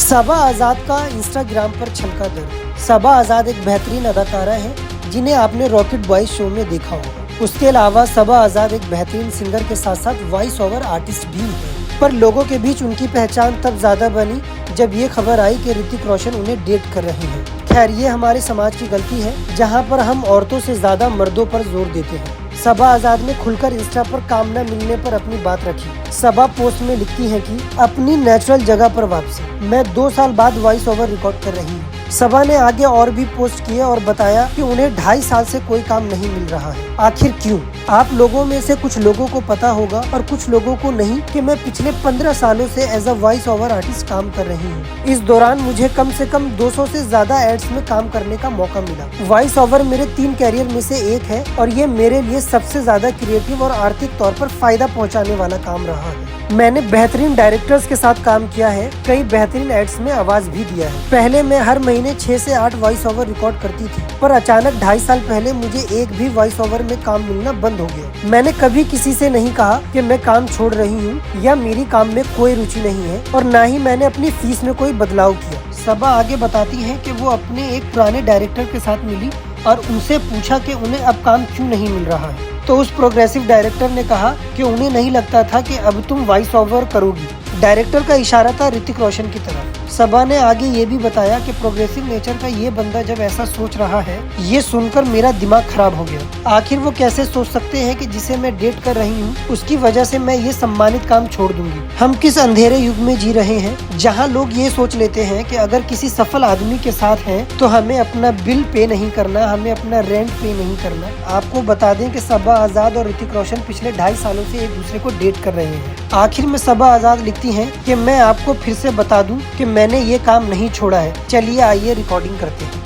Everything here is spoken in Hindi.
सबा आज़ाद का इंस्टाग्राम पर छलका दर्द। सबा आज़ाद एक बेहतरीन अदाकारा है जिन्हें आपने रॉकेट बॉयज शो में देखा होगा। उसके अलावा सबा आज़ाद एक बेहतरीन सिंगर के साथ साथ वॉइस ओवर आर्टिस्ट भी है। पर लोगों के बीच उनकी पहचान तब ज्यादा बनी जब ये खबर आई कि ऋतिक रोशन उन्हें डेट कर रहे हैं। खैर, ये हमारे समाज की गलती है जहाँ पर हम औरतों से ज्यादा मर्दों पर जोर देते हैं। सबा आज़ाद ने खुलकर इंस्टा पर काम न मिलने पर अपनी बात रखी। सबा पोस्ट में लिखती है कि अपनी नेचुरल जगह पर वापसी, मैं 2 साल बाद वॉइस ओवर रिकॉर्ड कर रही हूँ। सबा ने आगे और भी पोस्ट किए और बताया कि उन्हें 2.5 साल से कोई काम नहीं मिल रहा है। आखिर क्यों? आप लोगों में से कुछ लोगों को पता होगा और कुछ लोगों को नहीं कि मैं पिछले 15 सालों से as a voice over artist काम कर रही हूँ। इस दौरान मुझे कम से कम 200 से ज्यादा एड्स में काम करने का मौका मिला। वॉइस ओवर मेरे 3 कैरियर में से एक है और ये मेरे लिए सबसे ज्यादा क्रिएटिव और आर्थिक तौर पर फायदा पहुंचाने वाला काम रहा है। मैंने बेहतरीन डायरेक्टर्स के साथ काम किया है, कई बेहतरीन एड्स में आवाज भी दिया है। पहले मैं हर महीने 6 से 8 वॉइस ओवर रिकॉर्ड करती थी, पर अचानक 2.5 साल पहले मुझे एक भी वॉइस ओवर में काम मिलना बंद हो गया। मैंने कभी किसी से नहीं कहा कि मैं काम छोड़ रही हूँ या मेरी काम में कोई रुचि नहीं है, और न ही मैंने अपनी फीस में कोई बदलाव किया। सबा आगे बताती है कि वो अपने एक पुराने डायरेक्टर के साथ मिली और उनसे पूछा कि उन्हें अब काम क्यों नहीं मिल रहा है। तो उस प्रोग्रेसिव डायरेक्टर ने कहा कि उन्हें नहीं लगता था कि अब तुम वॉइस ओवर करोगी। डायरेक्टर का इशारा था ऋतिक रोशन की तरफ। सबा ने आगे ये भी बताया कि प्रोग्रेसिव नेचर का ये बंदा जब ऐसा सोच रहा है, ये सुनकर मेरा दिमाग खराब हो गया। आखिर वो कैसे सोच सकते हैं कि जिसे मैं डेट कर रही हूँ उसकी वजह से मैं ये सम्मानित काम छोड़ दूंगी। हम किस अंधेरे युग में जी रहे हैं जहाँ लोग ये सोच लेते हैं कि अगर किसी सफल आदमी के साथ हैं तो हमें अपना बिल पे नहीं करना, हमें अपना रेंट पे नहीं करना। आपको बता दें कि सबा आज़ाद और ऋतिक रोशन पिछले 2.5 सालों से एक दूसरे को डेट कर रहे हैं। आखिर में सबा आज़ाद लिखती हैं कि मैं आपको फिर से बता दूं कि मैंने ये काम नहीं छोड़ा है। चलिए आइए रिकॉर्डिंग करते हैं।